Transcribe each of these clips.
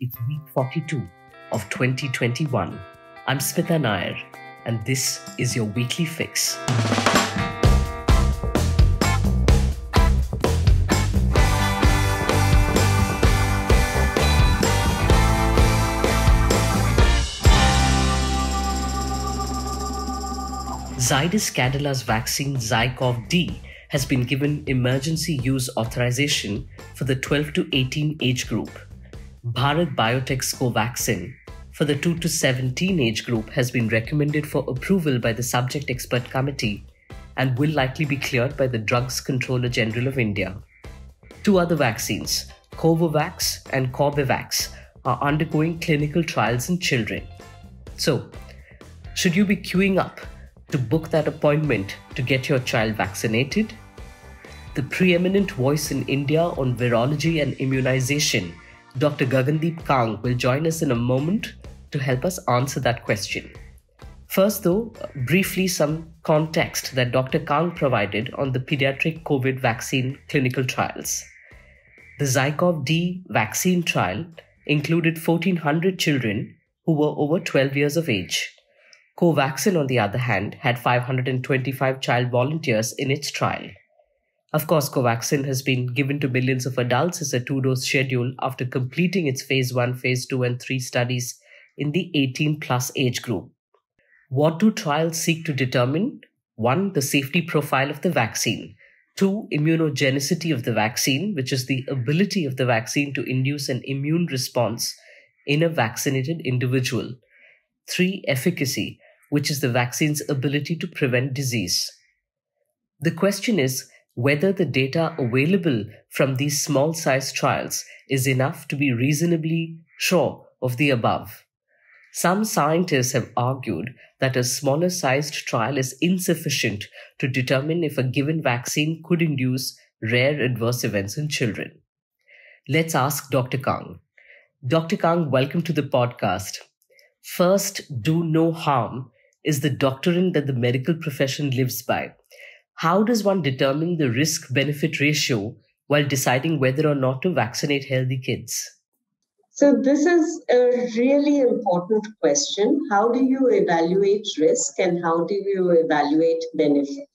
It's week 42 of 2021. I'm Smitha Nair, and this is your weekly fix. Zydus Cadilla's vaccine Zycov-D has been given emergency use authorization for the 12 to 18 age group. Bharat Biotech's Covaxin for the 2 to 17 age group has been recommended for approval by the Subject Expert Committee and will likely be cleared by the Drugs Controller General of India. Two other vaccines, Covovax and Corbevax, are undergoing clinical trials in children. So, should you be queuing up to book that appointment to get your child vaccinated? The preeminent voice in India on virology and immunization, Dr. Gagandeep Kang, will join us in a moment to help us answer that question. First though, briefly some context that Dr. Kang provided on the pediatric COVID vaccine clinical trials. The Zycov-D vaccine trial included 1,400 children who were over 12 years of age. Covaxin, on the other hand, had 525 child volunteers in its trial. Of course, Covaxin has been given to millions of adults as a 2-dose schedule after completing its phase 1, phase 2 and 3 studies in the 18-plus age group. What do trials seek to determine? 1, the safety profile of the vaccine. 2, immunogenicity of the vaccine, which is the ability of the vaccine to induce an immune response in a vaccinated individual. 3, efficacy, which is the vaccine's ability to prevent disease. The question is whether the data available from these small-sized trials is enough to be reasonably sure of the above. Some scientists have argued that a smaller-sized trial is insufficient to determine if a given vaccine could induce rare adverse events in children. Let's ask Dr. Kang. Dr. Kang, welcome to the podcast. First, do no harm is the doctrine that the medical profession lives by. How does one determine the risk-benefit ratio while deciding whether or not to vaccinate healthy kids? So this is a really important question. How do you evaluate risk and how do you evaluate benefit?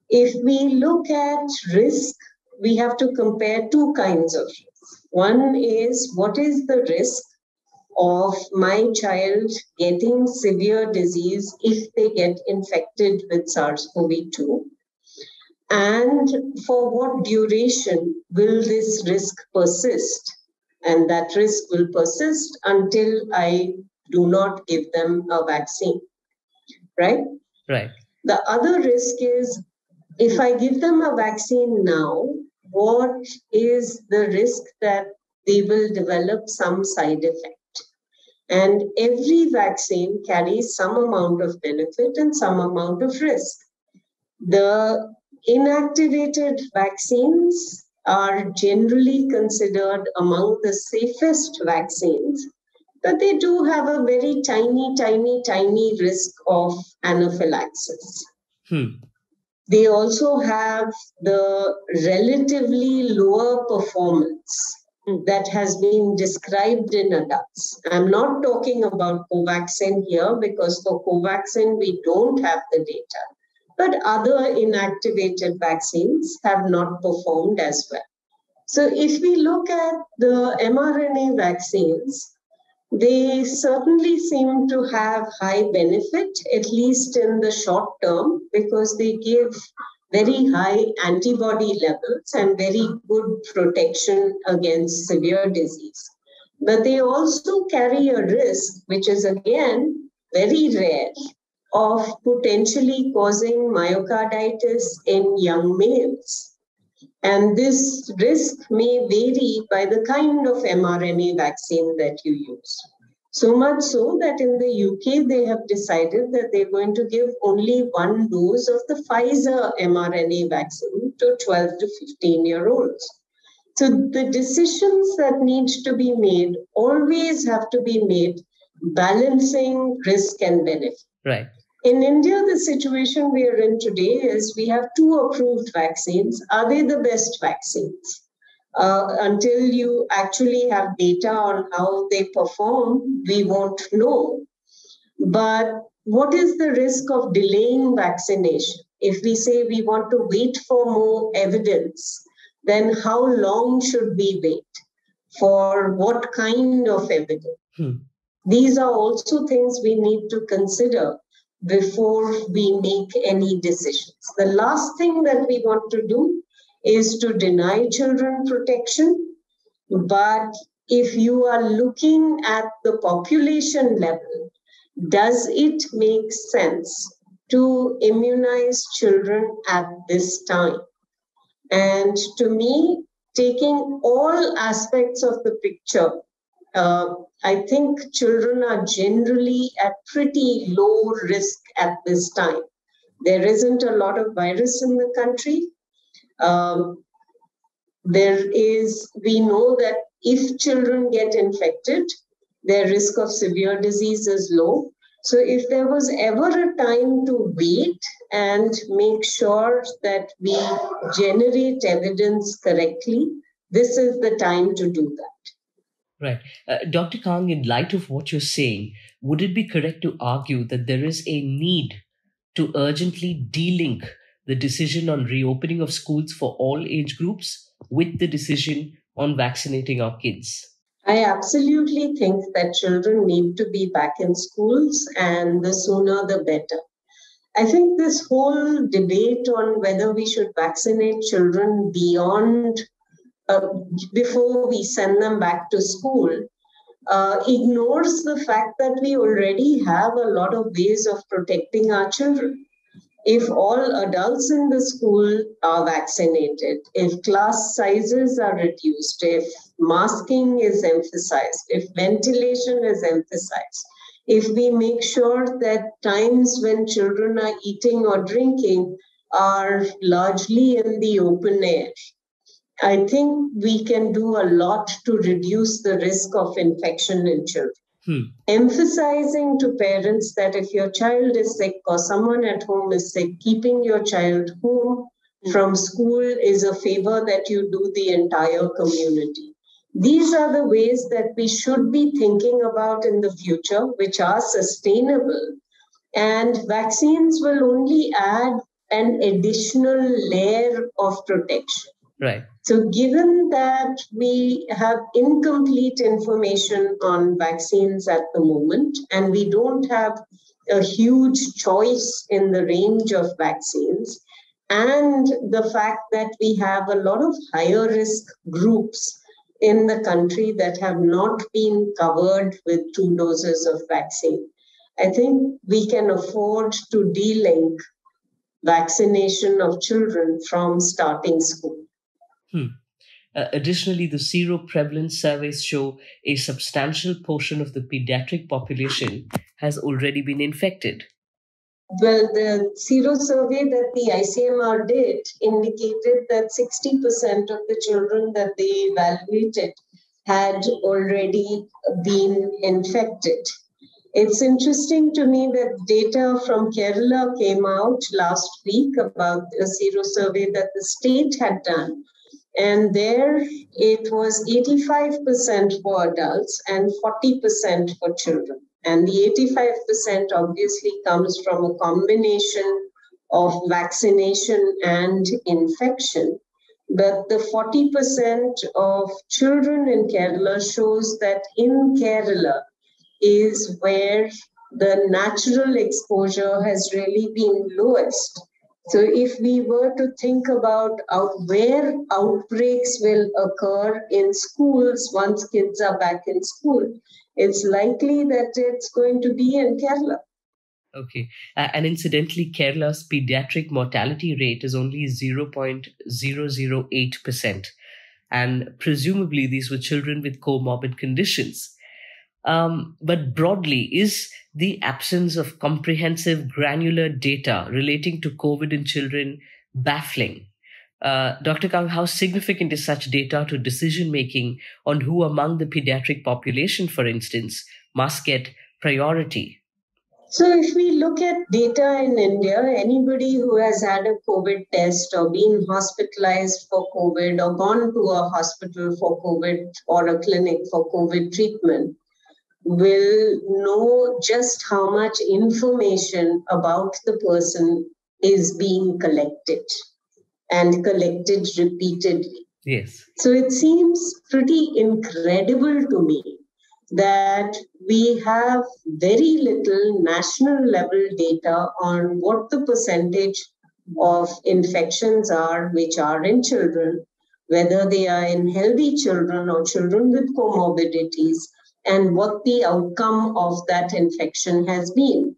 If we look at risk, we have to compare two kinds of risk. One is, what is the risk of my child getting severe disease if they get infected with SARS-CoV-2? And for what duration will this risk persist? And that risk will persist until I do not give them a vaccine, right? Right. The other risk is, if I give them a vaccine now, what is the risk that they will develop some side effect? And every vaccine carries some amount of benefit and some amount of risk. The inactivated vaccines are generally considered among the safest vaccines, but they do have a very tiny risk of anaphylaxis. They also have the relatively lower performance that has been described in adults. I'm not talking about Covaxin here because for Covaxin, we don't have the data. But other inactivated vaccines have not performed as well. So if we look at the mRNA vaccines, they certainly seem to have high benefit, at least in the short term, because they give very high antibody levels and very good protection against severe disease. But they also carry a risk, which is again very rare, of potentially causing myocarditis in young males. And this risk may vary by the kind of mRNA vaccine that you use. So much so that in the UK, they have decided that they're going to give only one dose of the Pfizer mRNA vaccine to 12 to 15-year-olds. So the decisions that need to be made always have to be made balancing risk and benefit. Right. In India, the situation we are in today is we have 2 approved vaccines. Are they the best vaccines? Until you actually have data on how they perform, we won't know. But what is the risk of delaying vaccination? If we say we want to wait for more evidence, then how long should we wait? For what kind of evidence? These are also things we need to consider before we make any decisions. The last thing that we want to do is to deny children protection. But if you are looking at the population level, does it make sense to immunize children at this time? And to me, taking all aspects of the picture, I think children are generally at pretty low risk at this time. There isn't a lot of virus in the country. We know that if children get infected, their risk of severe disease is low. So if there was ever a time to wait and make sure that we generate evidence correctly, this is the time to do that. Right. Dr. Kang, in light of what you're saying, would it be correct to argue that there is a need to urgently delink the decision on reopening of schools for all age groups with the decision on vaccinating our kids? I absolutely think that children need to be back in schools, and the sooner the better. I think this whole debate on whether we should vaccinate children before we send them back to school ignores the fact that we already have a lot of ways of protecting our children. If all adults in the school are vaccinated, if class sizes are reduced, if masking is emphasized, if ventilation is emphasized, if we make sure that times when children are eating or drinking are largely in the open air, I think we can do a lot to reduce the risk of infection in children. Emphasizing to parents that if your child is sick or someone at home is sick, keeping your child home from school is a favor that you do the entire community. These are the ways that we should be thinking about in the future, which are sustainable. And vaccines will only add an additional layer of protection. Right. So given that we have incomplete information on vaccines at the moment, and we don't have a huge choice in the range of vaccines, and the fact that we have a lot of higher risk groups in the country that have not been covered with 2 doses of vaccine, I think we can afford to delink vaccination of children from starting school. Additionally, the seroprevalence surveys show a substantial portion of the pediatric population has already been infected. Well, the sero survey that the ICMR did indicated that 60% of the children that they evaluated had already been infected. It's interesting to me that data from Kerala came out last week about a sero survey that the state had done. And there it was 85% for adults and 40% for children. And the 85% obviously comes from a combination of vaccination and infection. But the 40% of children in Kerala shows that in Kerala is where the natural exposure has really been lowest. So if we were to think about where outbreaks will occur in schools once kids are back in school, it's likely that it's going to be in Kerala. Okay. And incidentally, Kerala's pediatric mortality rate is only 0.008%. And presumably these were children with comorbid conditions. But broadly, is the absence of comprehensive granular data relating to COVID in children baffling? Dr. Kang, how significant is such data to decision making on who among the pediatric population, for instance, must get priority? So, if we look at data in India, anybody who has had a COVID test or been hospitalized for COVID or gone to a hospital for COVID or a clinic for COVID treatment will know just how much information about the person is being collected and collected repeatedly. Yes. So it seems pretty incredible to me that we have very little national level data on what the percentage of infections are which are in children, whether they are in healthy children or children with comorbidities, and what the outcome of that infection has been.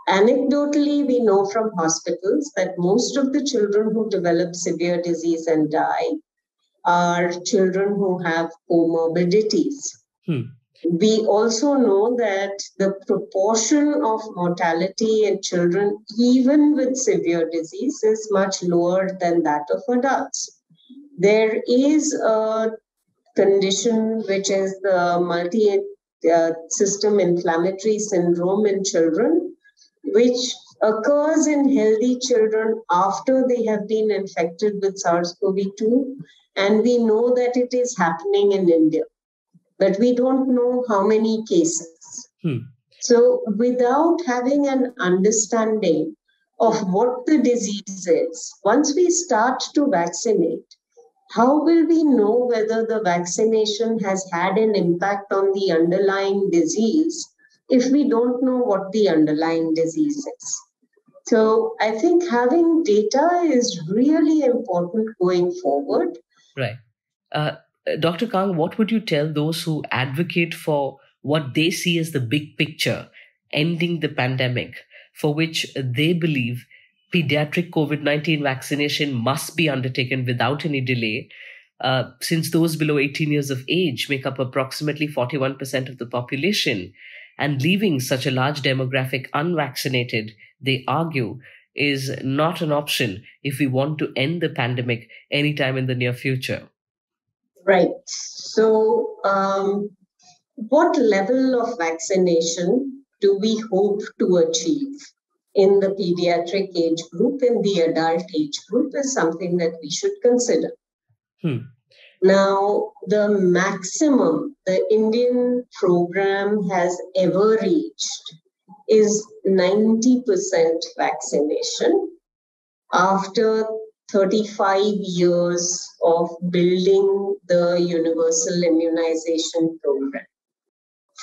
Anecdotally, we know from hospitals that most of the children who develop severe disease and die are children who have comorbidities. We also know that the proportion of mortality in children, even with severe disease, is much lower than that of adults. There is a condition which is the multi system inflammatory syndrome in children, which occurs in healthy children after they have been infected with SARS-CoV-2. And we know that it is happening in India, but we don't know how many cases. So, without having an understanding of what the disease is, once we start to vaccinate, how will we know whether the vaccination has had an impact on the underlying disease if we don't know what the underlying disease is? So I think having data is really important going forward. Right. Dr. Kang, what would you tell those who advocate for what they see as the big picture, ending the pandemic, for which they believe pediatric COVID-19 vaccination must be undertaken without any delay, since those below 18 years of age make up approximately 41% of the population, and leaving such a large demographic unvaccinated, they argue, is not an option if we want to end the pandemic anytime in the near future? Right. So, what level of vaccination do we hope to achieve in the pediatric age group, in the adult age group, is something that we should consider. Now, the maximum the Indian program has ever reached is 90% vaccination after 35 years of building the universal immunization program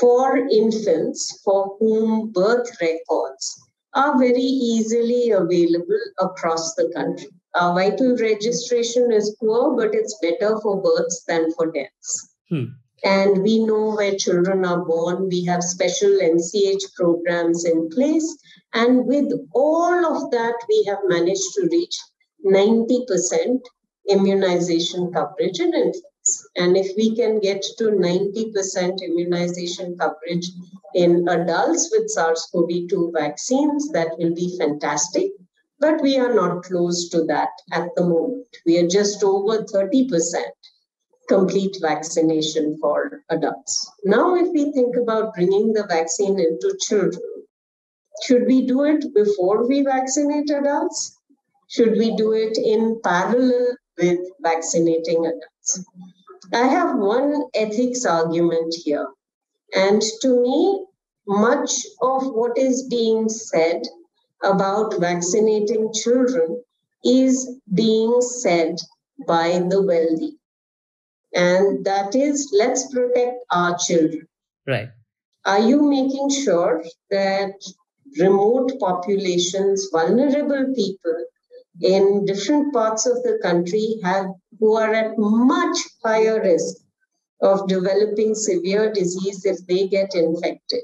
for infants for whom birth records are very easily available across the country. Our vital registration is poor, but it's better for births than for deaths. And we know where children are born. We have special NCH programs in place. And with all of that, we have managed to reach 90% immunization coverage in infants. And if we can get to 90% immunization coverage in adults with SARS-CoV-2 vaccines, that will be fantastic. But we are not close to that at the moment. We are just over 30% complete vaccination for adults. Now, if we think about bringing the vaccine into children, should we do it before we vaccinate adults? Should we do it in parallel with vaccinating adults? I have one ethics argument here. And to me, much of what is being said about vaccinating children is being said by the wealthy. And that is, let's protect our children. Right. Are you making sure that remote populations, vulnerable people in different parts of the country who are at much higher risk of developing severe disease if they get infected,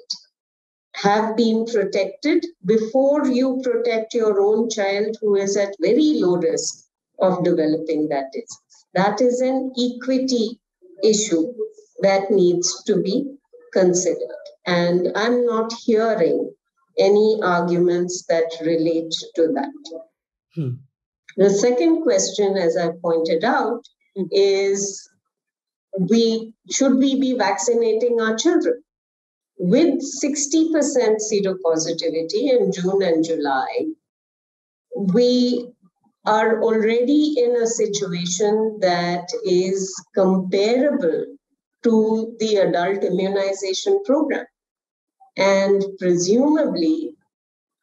have been protected before you protect your own child who is at very low risk of developing that disease? That is an equity issue that needs to be considered. And I'm not hearing any arguments that relate to that. The second question, as I pointed out, is should we be vaccinating our children? with 60% seropositivity in June and July, we are already in a situation that is comparable to the adult immunization program. And presumably,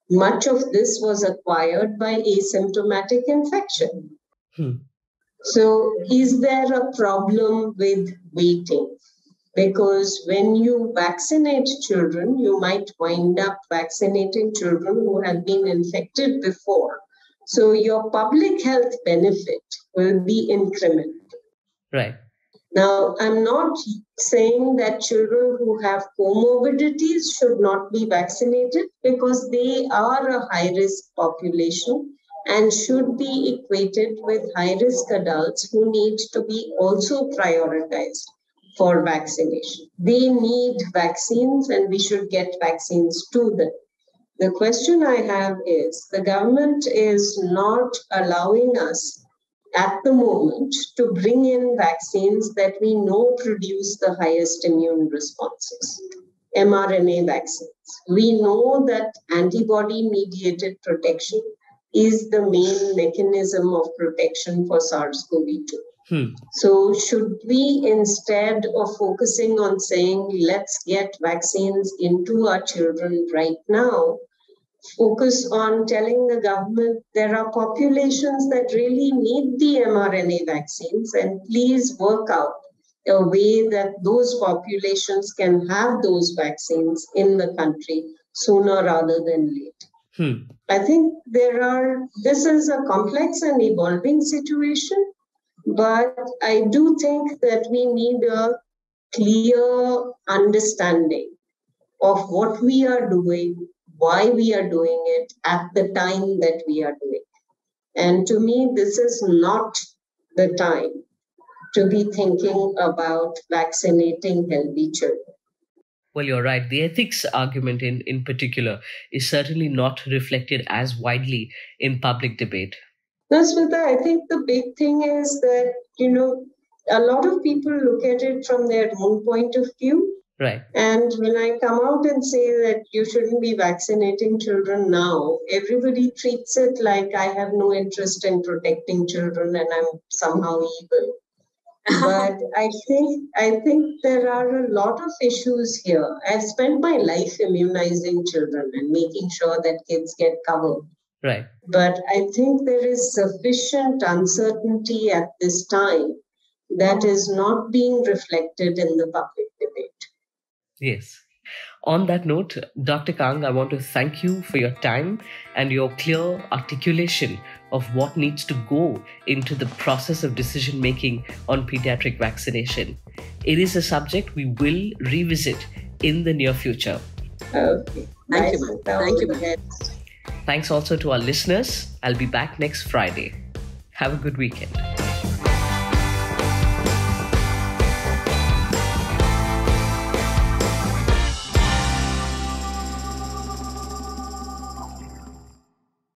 much of this was acquired by asymptomatic infection. So, is there a problem with waiting? Because when you vaccinate children, you might wind up vaccinating children who have been infected before. So your public health benefit will be incremental. Right. Now, I'm not saying that children who have comorbidities should not be vaccinated, because they are a high-risk population and should be equated with high-risk adults who need to be also prioritized for vaccination. They need vaccines and we should get vaccines to them. The question I have is, the government is not allowing us at the moment to bring in vaccines that we know produce the highest immune responses, mRNA vaccines. We know that antibody-mediated protection is the main mechanism of protection for SARS-CoV-2. So should we, instead of focusing on saying, let's get vaccines into our children right now, focus on telling the government there are populations that really need the mRNA vaccines, and please work out a way that those populations can have those vaccines in the country sooner rather than later. I think this is a complex and evolving situation, but I do think that we need a clear understanding of what we are doing, why we are doing it at the time that we are doing it. And to me, this is not the time to be thinking about vaccinating healthy children. Well, you're right. The ethics argument in particular is certainly not reflected as widely in public debate. No, Smitha, I think the big thing is that, a lot of people look at it from their own point of view. Right. And when I come out and say that you shouldn't be vaccinating children now, everybody treats it like I have no interest in protecting children and I'm somehow evil. But I think there are a lot of issues here. I've spent my life immunizing children and making sure that kids get covered. Right. But I think there is sufficient uncertainty at this time that is not being reflected in the public debate. Yes. On that note, Dr. Kang, I want to thank you for your time and your clear articulation of what needs to go into the process of decision-making on pediatric vaccination. It is a subject we will revisit in the near future. Okay. Thank you. Thank you. Thanks also to our listeners. I'll be back next Friday. Have a good weekend.